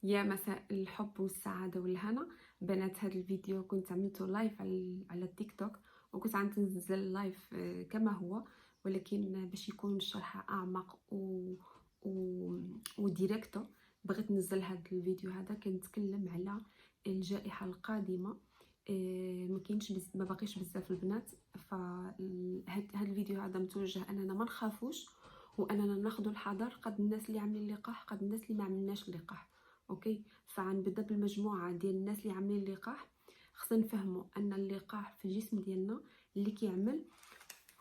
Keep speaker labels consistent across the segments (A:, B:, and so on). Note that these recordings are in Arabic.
A: يا مساء الحب والسعادة والهنا بنات. هذا الفيديو كنت عملته لايف على التيك توك، وكنت عم تنزل اللايف كما هو، ولكن باش يكون الشرح أعمق وديريكتو بغيت ننزل هذا الفيديو. هذا كنتكلم على الجائحة القادمة. ما كاينش ما باقيش بزاف البنات، فهاد الفيديو هذا متوجه اننا ما نخافوش واننا ناخذوا الحذر، قد الناس اللي عاملين اللقاح قد الناس اللي ما عملناش اللقاح. اوكي، فغنبدا بالمجموعه ديال الناس اللي عاملين اللقاح. خصنا نفهموا ان اللقاح في الجسم ديالنا اللي كيعمل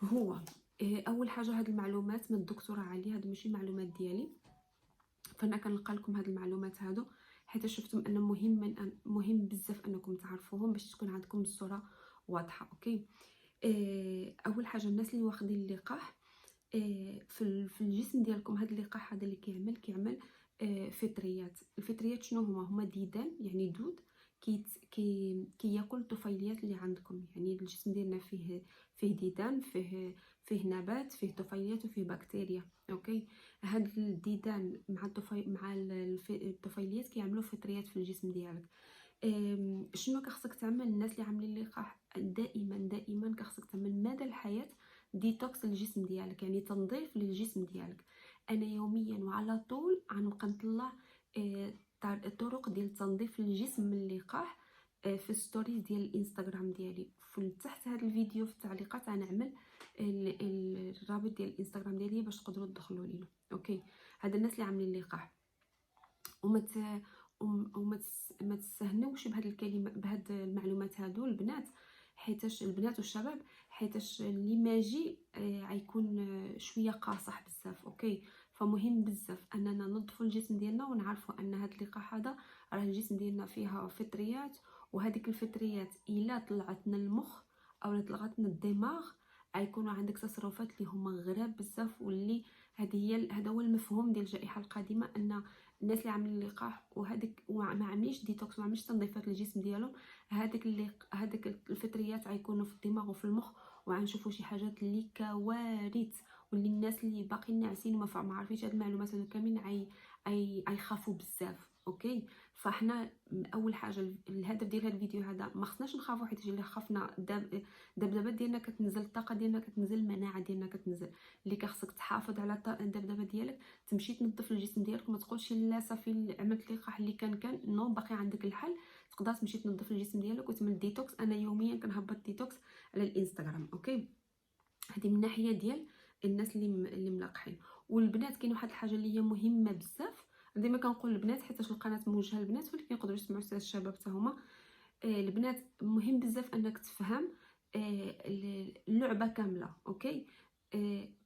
A: هو اول حاجه هاد المعلومات من الدكتوره علي، هادو ماشي معلومات ديالي، فانا كنلقى لكم هاد المعلومات هادو حيت شفتم ان مهم بزاف انكم تعرفوهم باش تكون عندكم الصوره واضحه. اوكي، اول حاجه الناس اللي واخدين اللقاح في الجسم ديالكم، هذا اللقاح هذا اللي كيعمل فطريات. الفطريات شنو هما ديدان، يعني دود كياكل الطفيليات اللي عندكم. يعني الجسم ديالنا فيه ديدان، فيه نبات، فيه طفيليات وفيه بكتيريا. اوكي، هاد الديدان مع الطفيليات كيعملوا فطريات في الجسم ديالك. شنو كخصك تعمل؟ الناس اللي عاملين اللقاح دائما كخصك تعمل مدى الحياه ديتوكس للجسم ديالك، يعني تنظيف للجسم ديالك. انا يوميا وعلى طول غنبقى نطلع طرق ديال تنظيف الجسم من اللقاح في ستوريز ديال الانستغرام ديالي. في تحت هذا الفيديو في التعليقات غنعمل الرابط ديال الانستغرام ديالي باش تقدروا تدخلوا لينا. اوكي، هاد الناس اللي عاملين اللقاح وما تستهنوش بهاد الكلمه، بهاد المعلومات هادو البنات، حيتاش البنات والشباب، حيتاش اللي ماجي غيكون شويه قاصح بزاف. اوكي، فمهم بزاف اننا ننظفوا الجسم ديالنا ونعرفوا ان هاد اللقاح هذا راه الجسم ديالنا فيها فطريات، وهذيك الفطريات الا طلعتنا المخ او طلعتنا الدماغ غيكونوا عندك تصرفات اللي هما غراب بزاف. واللي هذا هو المفهوم ديال الجائحه القادمه، ان الناس اللي عاملين اللقاح وما عاملينش ديتوكس، ما عاملينش تنظيفات للجسم ديالهم، هذيك الفطريات غيكونوا في الدماغ وفي المخ، وغنشوفوا شي حاجات اللي كوارث. واللي الناس اللي باقيين ناعسين وما عارفينش هاد المعلومات هادو كاملين غيخافوا بزاف. اوكي، فاحنا اول حاجه الهدف ديال هذا الفيديو هذا ما خصناش نخافوا، حيت الا خفنا الدبدبات ديالنا كتنزل، الطاقه ديالنا كتنزل، المناعه ديالنا كتنزل. اللي كخصك تحافظ على الدبدبه ديالك، تمشي تنظف الجسم ديالك. ما تقولش لا صافي عملت اللقاح اللي كان نو، باقي عندك الحل، تقدر تمشي تنظف الجسم ديالك وتعمل ديتوكس. انا يوميا كنهبط ديتوكس على الانستغرام. اوكي، هذه من ناحيه ديال الناس اللي ملاقحين. والبنات كاين واحد الحاجه اللي هي مهمه بزاف، ديما كنقول البنات حيت القناه موجهه للبنات، ولكن يقدروا يسمعوا حتى الشباب حتى هما. البنات مهم بزاف انك تفهم اللعبه كامله. اوكي،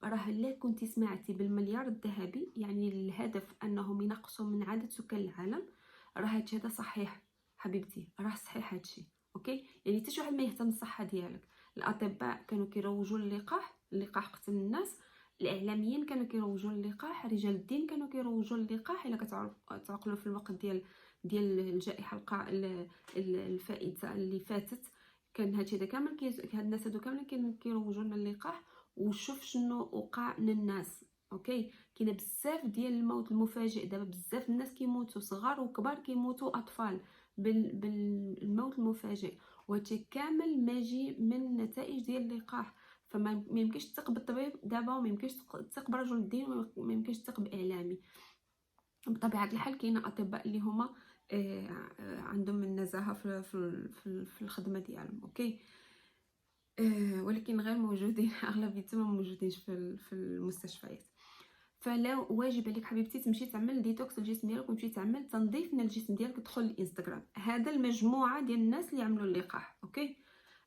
A: راه الا كنتي سمعتي بالمليار الذهبي، يعني الهدف انهم ينقصوا من عدد سكان العالم، راه هادشي هذا صحيح حبيبتي، راه صحيح هادشي. اوكي، يعني حتى شي واحد ما يهتم بالصحه ديالك. الاطباء كانوا كيروجوا اللقاح قتل الناس، الاعلاميين كانوا كيروجوا اللقاح، رجال الدين كانوا كيروجوا اللقاح. الا تعقلوا في الوقت ديال الجائحه الفائته اللي فاتت، كان هادشي هذا كامل هاد الناس هادو كاملين كانوا كيروجوا لنا اللقاح. وشوف شنو وقع للناس. اوكي، كاينه بزاف ديال الموت المفاجئ دابا، بزاف الناس كيموتوا، صغار وكبار كيموتوا، اطفال بالموت المفاجئ، وهادشي كامل ماجي من نتائج ديال اللقاح. فما يمكنش تثق بالطبيب دابا، وما يمكنش تثق برجل الدين، وما يمكنش تثق باعلامي. بطبيعه الحال كاينه اطباء اللي هما عندهم النزاهه في الخدمه ديالهم. اوكي، ولكن غير موجودين اغلبيتهم ما موجودينش في المستشفيات. فلا واجب عليك حبيبتي تمشي تعمل ديتوكس للجسم ديالك، وتمشي تعمل تنظيف من الجسم ديالك. تدخل الانستغرام، هذا المجموعه ديال الناس اللي عملوا اللقاح. اوكي،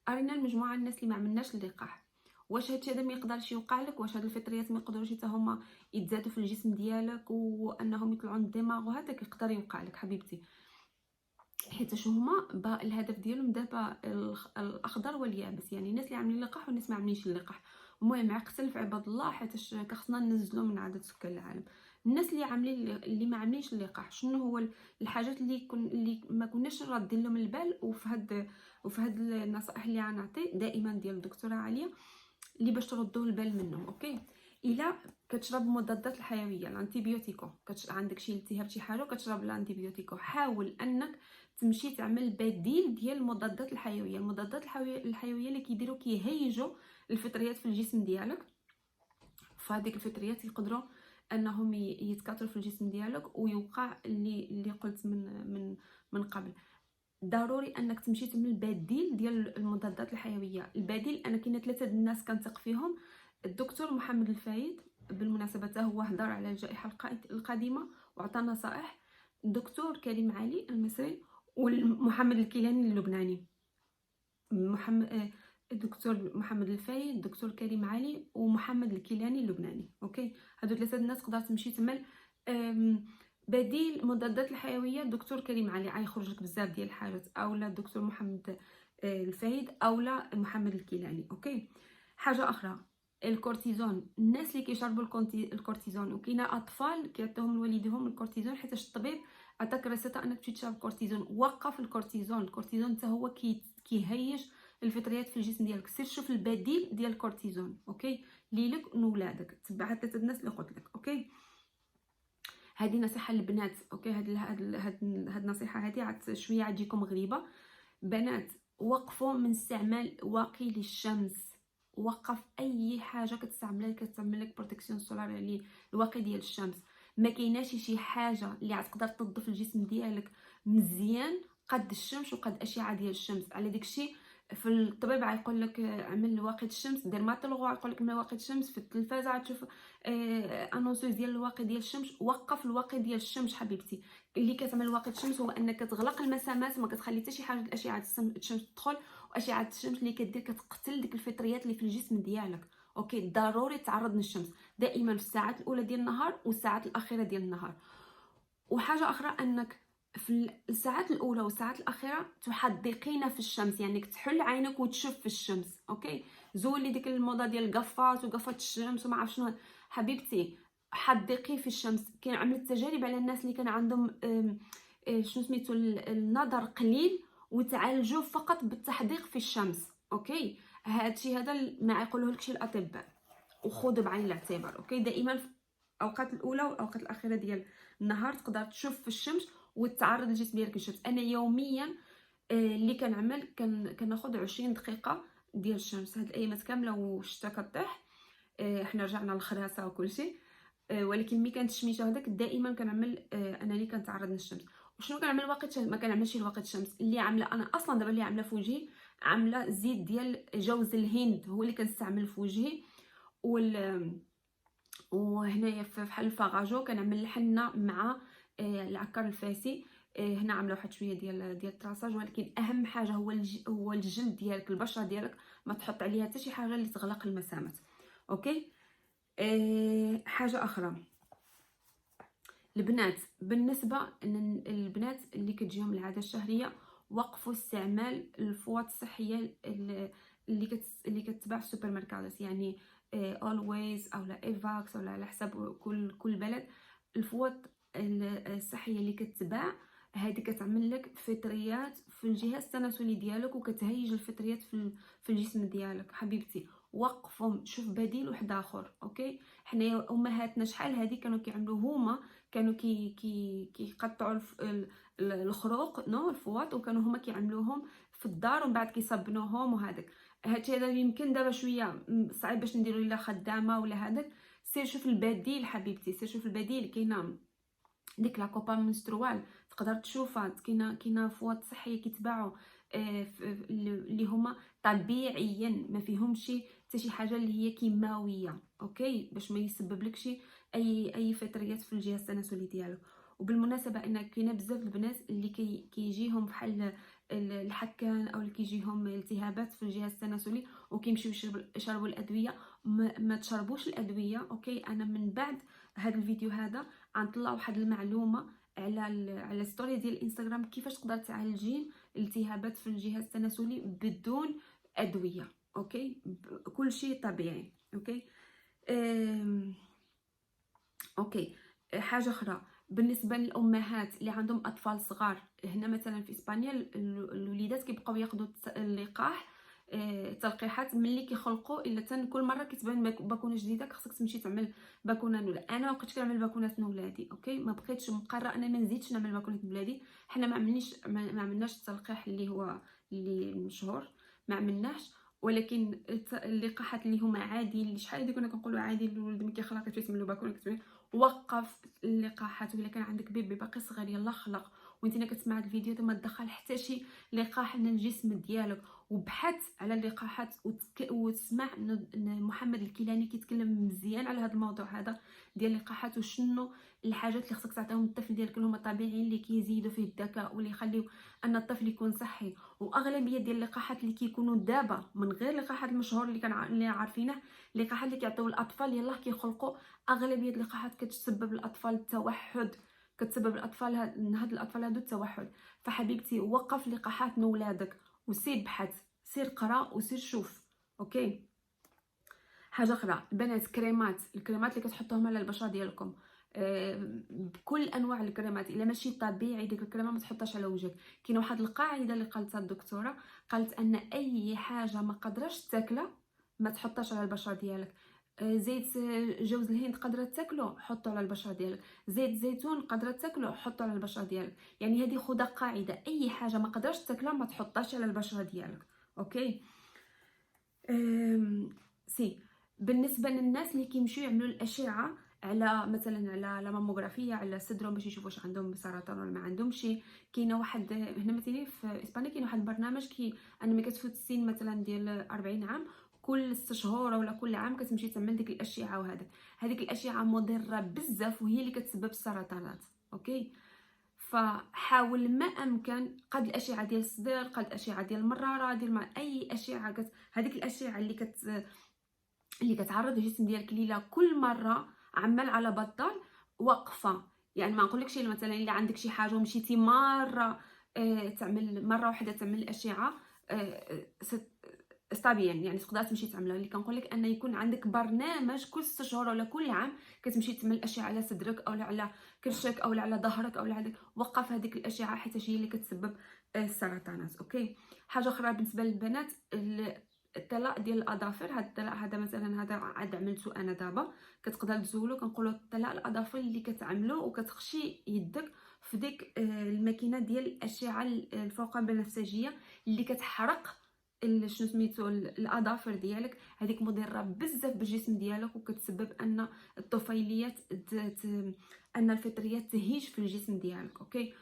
A: ارينا المجموعه الناس اللي ما عملناش اللقاح. واش هادشي هذا ما يقدرش يوقع لك؟ واش هاد الفطريات ما يقدروش حتى هما يتزادوا في الجسم ديالك وانهم يطلعوا للدماغ؟ وهذا كيقدر يوقع لك حبيبتي، حيت هما الهدف ديالهم دابا الاخضر واليابس، يعني الناس اللي عاملين اللقاح والناس ما عاملينش اللقاح. المهم عقتل في عباد الله، حيت خصنا ننزلوا من عدد سكان العالم. الناس اللي ما عاملينش اللقاح، شنو هو الحاجات اللي ما كناش رادين لهم البال؟ وفي هاد النصائح اللي غنعطي دائما ديال الدكتوره عليا اللي باش تردوا البال منهم. اوكي، الا كتشرب المضادات الحيويه الانتيبيوتيكو، عندك شي التهاب شي حاجه كتشرب الانتيبيوتيكو، حاول انك تمشي تعمل بديل ديال المضادات الحيويه. المضادات الحيويه اللي كيديروا كيهيجوا الفطريات في الجسم ديالك، فهاديك الفطريات يقدروا انهم يتكاثروا في الجسم ديالك ويوقع اللي قلت من قبل. ضروري انك تمشي تعمل بديل ديال المضادات الحيويه. البديل انا كاين 3 الناس كنثق فيهم: الدكتور محمد الفايد، بالمناسبه حتى هو هضر على الجائحه القادمه وعطى نصائح، الدكتور كريم علي المصري، ومحمد الكيلاني اللبناني. الدكتور محمد الفايد، الدكتور كريم علي، ومحمد الكيلاني اللبناني. اوكي، هادو 3 الناس تقدر تمشي تعمل بديل المضادات الحيويه. الدكتور كريم علي غيخرج لك بزاف ديال الحاجات، اولا الدكتور محمد الفايد، اولا محمد الكيلاني. اوكي، حاجه اخرى الكورتيزون. الناس اللي كيشربوا الكورتيزون، وكاينه اطفال كيعطيوهم لوالديهم الكورتيزون حيت الطبيب عطاك ريسيطه انك تمشي تشرب كورتيزون. وقف الكورتيزون. الكورتيزون حتى هو كيهيج الفطريات في الجسم ديالك. سير شوف البديل ديال الكورتيزون. اوكي، ليلك ونولادك، تبع حتى الناس اللي قلت لك. اوكي، هذه نصيحه للبنات. اوكي، هاد النصيحه هذه عاد شويه عتجيكم غريبه. بنات، وقفوا من استعمال واقي للشمس. وقف اي حاجه كتستعملها كتعمل لك بروتيكسيون سولار، يعني الواقي ديال الشمس. ما كايناش شي حاجه اللي غتقدر تنظف الجسم ديالك مزيان قد الشمس وقد الاشعه ديال الشمس. على داكشي في الطبيب غيقول لك اعمل واقي الشمس، ديرماتولوج غيقول لك اعمل واقي الشمس، في التلفازه غتشوف انونسوز ديال الواقي ديال الشمس. وقف الواقي ديال الشمس حبيبتي. اللي كتعمل واقي الشمس هو انك تغلق المسامات، ما كتخلي حتى شي حاجه اشعه الشمس تدخل، واشعه الشمس اللي كدير كتقتل ديك الفطريات اللي في الجسم ديالك. اوكي، ضروري تعرض للشمس دائما في الساعات الاولى ديال النهار والساعات الاخيره ديال النهار. وحاجه اخرى انك في الساعات الاولى والساعات الاخيره تحدقين في الشمس، يعني تحل عينك وتشوف في الشمس. اوكي، زولي ديك الموضه ديال القفات وقفات الشمس وما عرف شنو. حبيبتي حدقي في الشمس. كاين عملت تجارب على الناس اللي كان عندهم شنو سميتو النظر قليل وتعالجوا فقط بالتحديق في الشمس. اوكي، هادشي هذا ما يقولوه لكش الاطباء، وخذ بعين الاعتبار. اوكي، دائما في الاوقات الاولى والاوقات الاخيره ديال النهار تقدر تشوف في الشمس وتعرض الجسم ديالك للشمس. انا يوميا اللي كنعمل كناخذ 20 دقيقه ديال الشمس هاد الايامات كامله والشتا كطيح. حنا رجعنا للخراسه وكل شيء، ولكن ملي كانت الشميشه هذاك دائما كنعمل انني كنتعرض للشمس. وشنو كنعمل واقي الشمس؟ ما كنعملش الواقي الشمس اللي عامله انا اصلا دابا، اللي عامله في وجهي عامله زيت ديال جوز الهند، هو اللي كنستعمل في وجهي. وهنايا فحال الفاغاجو كنعمل الحنه مع العكر الفاسي. هنا عامله واحد شويه ديال التراساج، ولكن اهم حاجه هو الجلد ديالك، البشره ديالك ما تحط عليها حتى شي حاجه اللي تغلق المسامات. اوكي، حاجه اخرى البنات، بالنسبه للبنات اللي كتجيهم العاده الشهريه، وقفوا استعمال الفوط الصحيه اللي كتباع في السوبر ماركات، يعني اولويز او لا ايفاكس او على حسب كل بلد. الفوط الصحيه اللي كتباع هذه كتعمل لك فطريات في الجهاز التناسلي ديالك وكتهيج الفطريات في الجسم ديالك. حبيبتي وقفهم، شوف بديل واحد اخر. اوكي، حنايا امهاتنا شحال هذه كانوا كيعملوا، هما كانوا كيقطعوا الخروق الفوط، وكانوا هما كيعملوهم في الدار ومن بعد كيصبنوهم. وهذاك هادشي هذا يمكن دابا شويه صعيب باش نديرو الا خدامه ولا هذاك. سير شوف البديل حبيبتي، سير شوف البديل. كاينه ديك لاكوبا منستروال تقدر تشوفها، كاينه فوط صحيه كيتباعوا اللي هما طبيعيا ما فيهمش حتى شي حاجه اللي هي كيماويه. اوكي، باش ما يسبب لكش اي فطريات في الجهاز التناسلي ديالك. وبالمناسبه ان كاينه بزاف البنات اللي كيجيهم بحال الحكان او اللي كيجيهم التهابات في الجهاز التناسلي وكيمشيو يشربوا الادويه. ما تشربوش الادويه. اوكي، انا من بعد هذا الفيديو هذا غنطلع واحد المعلومه على ستوري ديال الانستغرام كيفاش تقدر تعالجين الالتهابات في الجهاز التناسلي بدون ادويه. اوكي، كل شيء طبيعي. اوكي. اوكي، حاجه اخرى بالنسبه للامهات اللي عندهم اطفال صغار، هنا مثلا في اسبانيا الوليدات كيبقاو ياخذوا اللقاح تلقيحات ملي كيخلقوا الا كل مره كتبان باكونه جديده خصك تمشي تعمل باكونه نولا. انا ما بقيتش كنعمل باكونات نولادي، اوكي، ما بقيتش مقرره انا ما نزيدش نعمل باكونات نولادي. حنا ما عملناش التلقيح اللي هو اللي مشهور، ما عملناش. ولكن اللقاحات اللي هما عادي، اللي شحال هادي كنا كنقولوا عادي الولد ملي كيخلق كتعمل له باكونه كتبان، وقف اللقاحات. ولا كان عندك بيبي باقي صغير يلا خلق وانت كتسمع هاد الفيديو ما تدخل حتى شي لقاح للجسم ديالك، وبحث على اللقاحات وتسمع محمد الكيلاني كيتكلم مزيان على هذا الموضوع هذا ديال اللقاحات، وشنو الحاجات اللي خصك تعطيهم للطفل ديالك اللي هما طبيعيين اللي كيزيدوا فيه الذكاء واللي يخليو ان الطفل يكون صحي. واغلبيه ديال اللقاحات اللي كيكونوا دابا من غير اللقاحات المشهور اللي عارفينه، اللقاحات اللي كيعطيو الاطفال يلاه كيخلقوا، اغلبيه اللقاحات كتسبب للاطفال التوحد، كتسبب الاطفال هاد الاطفال هادو التوحد. فحبيبتي وقف لقاحات ولادك وسير بحث، سير قرا وسير شوف، اوكي. حاجه اخرى البنات، الكريمات اللي كتحطوهم على البشره ديالكم، بكل انواع الكريمات، الا ماشي طبيعي ديك الكريمه ما تحطهاش على وجهك. كاينه واحد القاعده اللي قالتها الدكتوره، قالت ان اي حاجه ما قدرش تاكلها ما تحطهاش على البشره ديالك. زيت جوز الهند قادره تاكلو حطو على البشره ديالك، زيت زيتون قادره تاكلو حطو على البشره ديالك. يعني هذه خدها قاعده، اي حاجه ما قدرش تاكلها ما تحطهاش على البشره ديالك، اوكي. سي بالنسبه للناس اللي كيمشيو يعملوا الاشعه على مثلا على لا ماموغرافيه على صدرهم باش يشوفوا واش عندهم سرطان ولا ما عندهمش، كاينه واحد هنا مثلا في اسبانيا كاين واحد البرنامج ان ملي كتفوت السن مثلا ديال 40 عام كل 6 شهور ولا كل عام كتمشي تعمل ديك الاشعه، هذيك الاشعه مضره بزاف وهي اللي كتسبب السرطانات، اوكي. فحاول ما امكن قد الاشعه ديال الصدر، قد الاشعه ديال المراره، ديال اي اشعه هذيك الاشعه اللي كتعرض الجسم ديالك ليها كل مره عمال على بطال وقفه. يعني ما نقولكش مثلا الا عندك شي حاجه ومشيتي مره تعمل مره واحده تعمل الاشعه طبيعي، يعني تقدر تمشي تعملها. اللي كنقولك ان يكون عندك برنامج كل 6 شهور ولا كل عام كتمشي تعمل الاشعه على صدرك او على كرشك او على ظهرك او على وقف هذيك الاشعه حيت هي اللي كتسبب السرطانات، اوكي. حاجه اخرى بالنسبه للبنات، الطلاء ديال الاظافر، هذا الطلاء هذا مثلا هذا عاد عملته انا دابا، كتقدر تزولو. كنقولوا طلاء الاظافر اللي كتعملو وكتخشي يدك في ديك الماكينه ديال الاشعه الفوق بنفسجيه اللي كتحرق شنو سميتو الاظافر ديالك. هذيك مضره بزاف بالجسم ديالك وكتسبب ان الطفيليات ان الفطريات تهيج في الجسم ديالك، اوكي.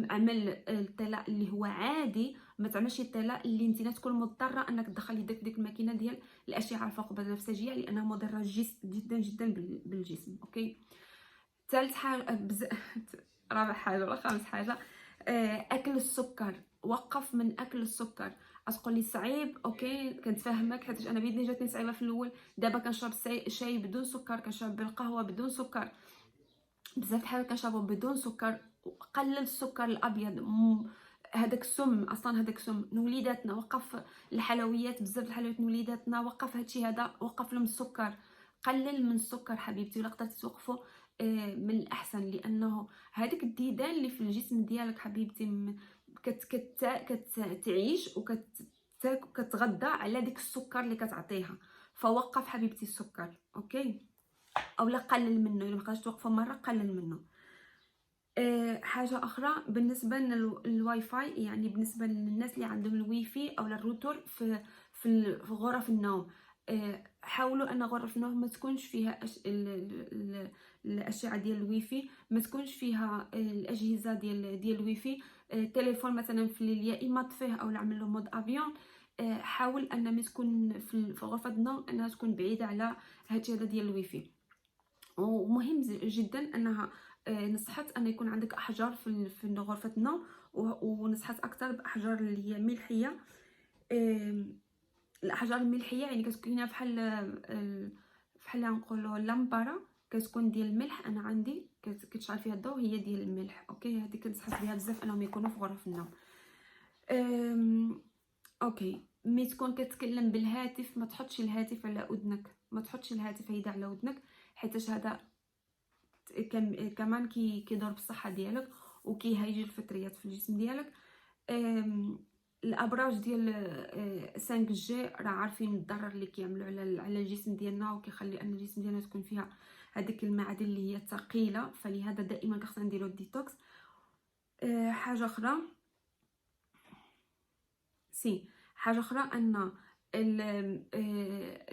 A: عمل الطلاء اللي هو عادي، ما تعملش الطلاء اللي انت تكون مضطره انك تدخل يدك في ديك الماكينه ديال الاشعه الفوق بنفسجيه لانها مضره جدا جدا بالجسم، اوكي. ثالث حاجه رابع حاجه ولا خامس حاجه، اكل السكر. وقف من اكل السكر. تقول لي صعيب، اوكي كنتفاهمك حيت انا بيدني جاتني صعيبه في الاول. دابا كنشرب شاي بدون سكر، كنشرب القهوه بدون سكر، بزاف الحاجات كنشربهم بدون سكر. قلل السكر الابيض، هذاك السم اصلا، هذاك السم نوليداتنا. وقف الحلويات، بزاف الحلويات نوليداتنا وقف هادشي هذا، وقف لهم السكر، قلل من السكر حبيبتي. ولا قدرتي توقفوا من الاحسن، لانه هذيك الديدان اللي في الجسم ديالك حبيبتي كتعيش وكتغذى على ديك السكر اللي كتعطيها. فوقف حبيبتي السكر، اوكي، او لا قلل منه. الا مابقاش توقفوا مره قلل منه. حاجه اخرى بالنسبه للواي فاي، يعني بالنسبه للناس اللي عندهم الويفي او الروتر في غرف النوم، حاولوا ان غرف النوم ما تكونش فيها الاشعه ديال الويفي، ما تكونش فيها الاجهزه ديال الويفي. التليفون مثلا في الليل يا اما طفيه او نعمل له مود افيون. حاول ان ما تكون في غرفه النوم انها تكون بعيده على هادشي هذا ديال الويفي. ومهم جدا انها نصحت ان يكون عندك احجار في غرفه النوم، ونصحت اكثر باحجار اللي هي ملحيه. الاحجار الملحيه يعني كتكون بحال نقولوا لامباره، كتكون ديال الملح. انا عندي كتشعل فيها الضوء، هي ديال الملح، اوكي. هذه كنصحت بها بزاف انهم يكونوا في غرف النوم. اوكي. ملي تكون كتكلم بالهاتف ما تحطش الهاتف على اذنك، ما تحطش الهاتف هيدا على اذنك، حيت هذا كمان كيضر بالصحه ديالك وكيهيج الفطريات في الجسم ديالك. الابراج ديال 5G راه عارفين الضرر اللي كيعملوا على الجسم ديالنا، وكيخلي ان الجسم ديالنا تكون فيها هذيك المعادن اللي هي ثقيله. فلهذا دائما خصنا نديرو الديتوكس. حاجه اخرى حاجه اخرى ان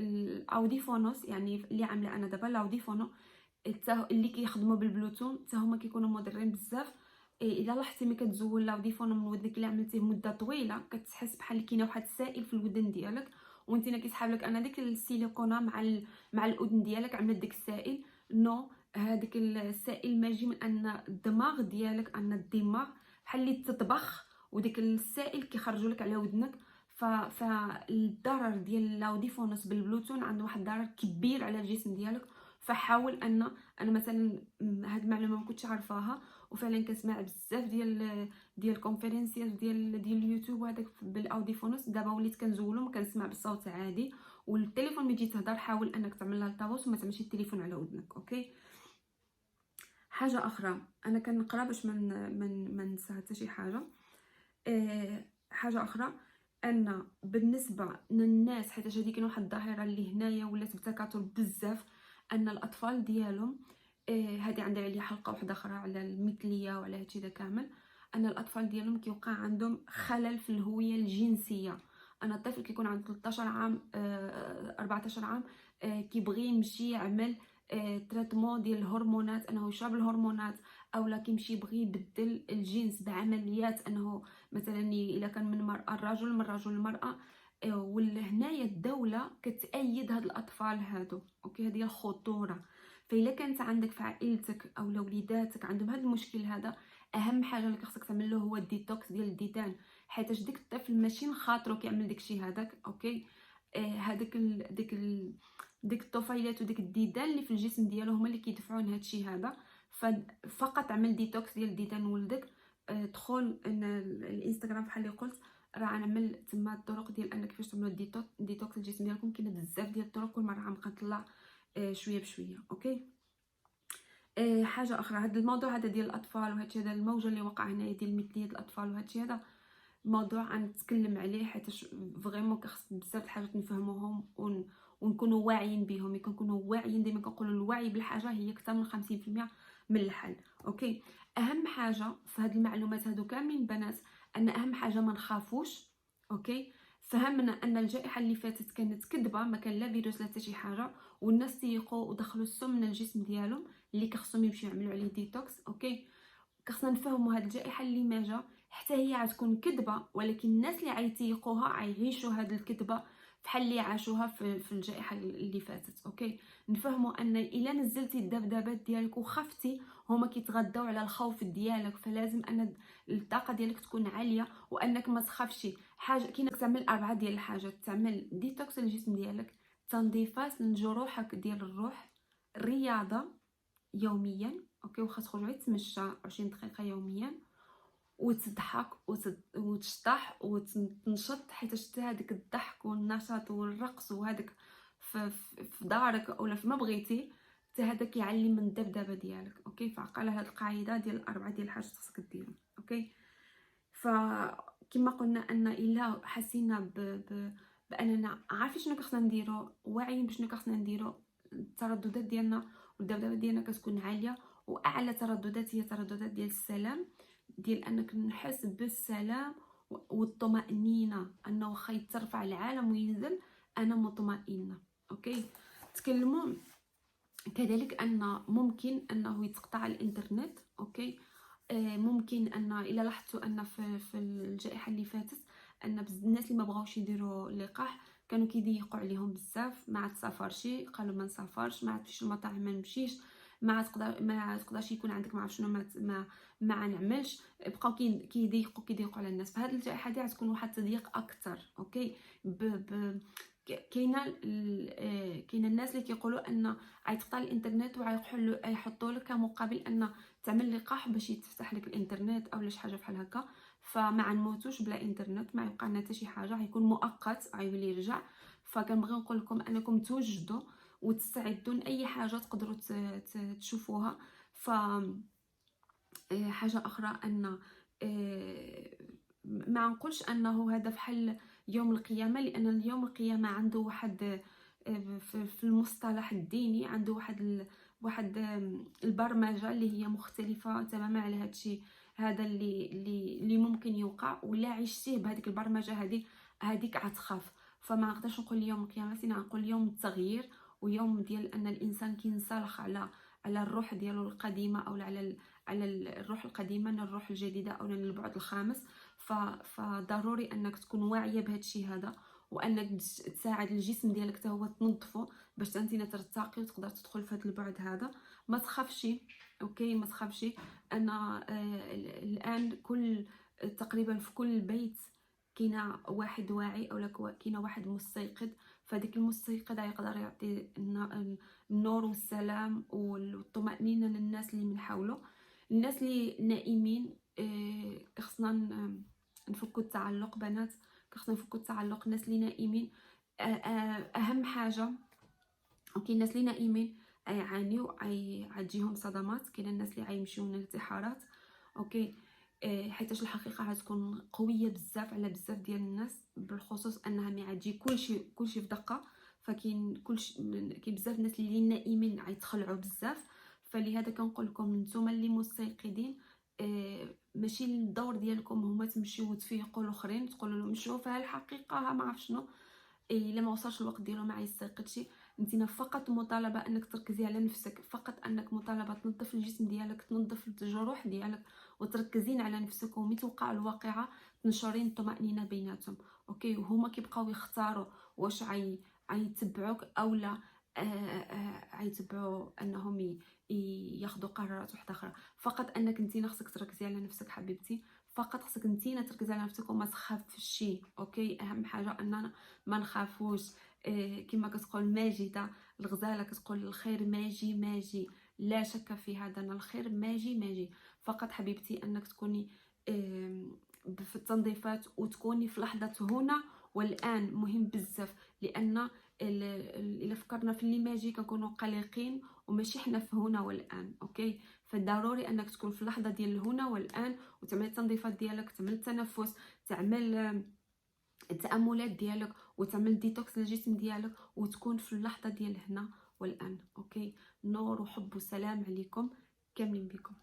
A: الاوديفونوس، يعني اللي عامله انا دابا الاوديفونو اللي كيخدموا بالبلوتوث حتى هما كيكونوا مضرين بزاف. الا لاحظتي ملي كتزول الاوديفون من ودنك اللي عملتيه مده طويله، كتحس بحال كاينه واحد السائل في الودن ديالك، وانت كيسحاب لك ان ديك السيليكونه مع الاذن ديالك عملت ديك السائل. نو، هذاك السائل ماجي من ان الدماغ ديالك، ان الدماغ بحال اللي تطبخ، وديك السائل كيخرجوا لك على ودنك. فالضرر ديال الاوديفونوس بالبلوتوث عنده واحد الضرر كبير على الجسم ديالك. فحاول ان انا مثلا هاد المعلومه ما كنتش عارفاها، وفعلا كنسمع بزاف ديال الكونفرنسيات ديال اليوتيوب وهذاك بالاوديفونوس. دابا وليت كنزولهم كنسمع بالصوت عادي. والتليفون ملي تجي تهضر حاول انك تعمل لها الطاووس وما تعملش التليفون على ودنك. اوكي. حاجه اخرى انا كنقرا باش من ننسى حتى شي حاجه. حاجه اخرى ان بالنسبه للناس، حيت هذه كاين واحد الظاهره اللي هنايا ولات بتكاثر بزاف، ان الاطفال ديالهم هذه عندها عليا حلقه واحده اخرى على المثليه وعلى هادشي دا كامل. ان الاطفال ديالهم كيوقع عندهم خلل في الهويه الجنسيه. انا الطفل كيكون عنده 13 عام 14 عام كيبغي يمشي يعمل تريتمون ديال الهرمونات، انه يشرب الهرمونات، اولا كيمشي يبغي يبدل الجنس بعمليات، انه مثلا الا كان من مرأة الرجل، من رجل المرأة. ولهنايا الدوله كتأيد هاد الاطفال هادو. اوكي، هذه هي الخطوره. فإلا كانت عندك في عائلتك او وليداتك عندهم هذا المشكل هذا، اهم حاجه اللي خصك تعمل له هو الديتوكس ديال الديدان، حيت ديك الطفل ماشي من خاطرو كيعمل داكشي هذاك. اوكي. هذاك ديك الطفيلات وديك الديدان اللي في الجسم ديالو هما اللي كيدفعوا لهادشي هذا. فقط عمل ديتوكس ديال الديدان ولدك. دخل ان الانستغرام بحال اللي قلت، راه غنعمل تما الطرق ديال ان كيفاش تعملوا ديتوكس الجسم ديالكم. كاينه بزاف ديال الطرق، كل مره غنطلع شويه بشويه. اوكي. حاجه اخرى، هذا الموضوع هذا ديال الاطفال وهادشي هذا الموجه اللي وقع هنايا ديال مثليه الاطفال وهادشي هذا موضوع غنتكلم عليه، حيت فريمون كخص بزاف د الحاجات نفهموهم ونكونوا واعيين بهم. كنكونوا واعيين، ديما كنقولوا الوعي بالحاجه هي اكثر من 50% من الحل. اوكي. اهم حاجه في هاد المعلومات هادو كاملين بنات، ان اهم حاجه ما نخافوش. اوكي. فهمنا ان الجائحه اللي فاتت كانت كذبه، ما كان لا فيروس لا حتى شي حاجه، والناس تيقوا ودخلوا السم من الجسم ديالهم اللي كخصهم يمشيو يعملوا عليه ديتوكس. اوكي. خصنا نفهموا هاد الجائحه اللي ما جا حتى هي غتكون كذبه، ولكن الناس اللي غيتيقوها غيعيشوا هاد الكذبه بحال اللي عاشوها في الجائحه اللي فاتت. اوكي. نفهموا ان الا نزلتي الدبدبات ديالك وخفتي، هما كيتغداو على الخوف ديالك. فلازم ان الطاقه ديالك تكون عاليه، وانك ما تخافش. حاجه كاينه تعمل 4 ديال الحاجات: تعمل ديتوكس للجسم ديالك، تنظيفات لجروحك ديال الروح، الرياضه يوميا. اوكي. وخا تخرج غير تمشى 20 دقيقه يوميا، وتضحك وتشطح وتنشط، حيت حتى هذاك الضحك والنشاط والرقص وهذاك في دارك اولا فيما بغيتي، حتى هذا كيعلي من الدبدبه ديالك. اوكي. فعقل هذه القاعده ديال 4 ديال الحاجات خصك ديرهم. اوكي. فكما قلنا ان الا حسينا باننا عارفين شنو خصنا نديرو، واعيين بشنو خصنا نديرو، الترددات ديالنا والدبدبه ديالنا كتكون عاليه، واعلى ترددات هي ترددات ديال السلام، ديال انك نحس بالسلام والطمأنينه، انه واخا يترفع العالم وينزل انا مطمئنه. اوكي. تكلموا كذلك ان ممكن انه يتقطع الانترنت. اوكي. ممكن ان الا لاحظتوا ان في الجائحه اللي فاتت ان الناس اللي ما بغاوش يديروا اللقاح كانوا كيضيقوا عليهم بزاف. ما تسافرش، قالوا ما نسافرش، ما تمشيش المطاعم، ما نمشيش، ما تقدرش يكون عندك ما عرف شنو، ما نعملش. بقاو كيضيقوا على الناس. فهاد الجائحه هذه غتكون واحد التضييق اكثر. اوكي. كاينه الناس اللي كيقولوا ان غيتقطع الانترنت ويحطوا لك كمقابل ان تعمل لقاح باش يتفتح لك الانترنت او شي حاجه بحال هكا. فما نموتوش بلا انترنت، ما يبقى لنا حتى شي حاجه، غيكون مؤقت غيولي يرجع. فكنبغي نقول لكم انكم توجدوا وتستعدوا لاي حاجه تقدروا تشوفوها. ف حاجه اخرى ان ما نقولش انه هذا بحال يوم القيامه، لان اليوم القيامه عنده واحد في المصطلح الديني عنده واحد البرمجه اللي هي مختلفه تماما على هادشي هذا اللي ممكن يوقع، ولا عشتيه بهذيك البرمجه هذيك غتخاف. فما نقدرش نقول يوم القيامه، سينا نقول يوم التغيير، ويوم ديال ان الانسان كينسلخ على الروح ديالو القديمه، او على الروح القديمه، الروح الجديده، او البعد الخامس. فضروري انك تكون واعيه بهادشي هذا، وانك تساعد الجسم ديالك حتى هو تنظفه باش انت ترتقي وتقدر تدخل في هذا البعد هذا. ما تخافش، اوكي، ما تخافش. انا الان تقريبا في كل بيت كاينه واحد واعي، او كاينه واحد مستيقظ. فديك المستيقظ يقدر يعطي النور والسلام والطمأنينة للناس اللي من حوله. الناس اللي نائمين خصنا نفكوا التعلق بنات، خصنا نفكوا التعلق. الناس اللي نائمين اهم حاجه، اوكي، الناس اللي نائمين يعانيو، غتجيهم صدمات. كاين الناس اللي غيمشيو للانتحارات، اوكي، حيتاش الحقيقه غتكون قويه بزاف على بزاف ديال الناس، بالخصوص انها مي غتجي كلشي في دقه. فكاين كاين بزاف الناس اللي نائمين غيتخلعوا بزاف. فلهذا كنقول لكم نتوما اللي مستيقظين، ماشي الدور ديالكم هما تمشيو وتفيقوا الاخرين تقولوا لهم شوف ها الحقيقه ها ما عرف شنو. الا ما وصلش الوقت ديالو ما يستيقظش. انت فقط مطالبه انك تركزي على نفسك، فقط انك مطالبه تنظف الجسم ديالك، تنظف الجروح ديالك، وتركزين على نفسك. ومي توقع الواقعه تنشرين الطمأنينه بيناتهم، اوكي. وهما كيبقاو يختاروا واش يتبعوك او لا، يتبعوا انهم ياخذوا قرارات واحده اخرى. فقط انك انت خصك تركزي على نفسك حبيبتي، فقط خصك انت تركزي على نفسك وما تخافش. اوكي، اهم حاجه اننا ما نخافوش. كما كتقول ماجده الغزاله، كتقول الخير ماجي ماجي، لا شك في هذا، ان الخير ماجي ماجي. فقط حبيبتي انك تكوني في التنظيفات، وتكوني في لحظه هنا والان، مهم بزاف. لان الا فكرنا في اللي ماجي كنكونوا قلقين، وماشي حنا في هنا والان، اوكي. فضروري انك تكون في اللحظه ديال الهنا والان، وتعمل التنظيفات ديالك، تعمل التنفس، تعمل التاملات ديالك، وتعمل ديتوكس للجسم ديالك، وتكون في اللحظه ديال هنا والان، اوكي. نور وحب وسلام عليكم كاملين بكم.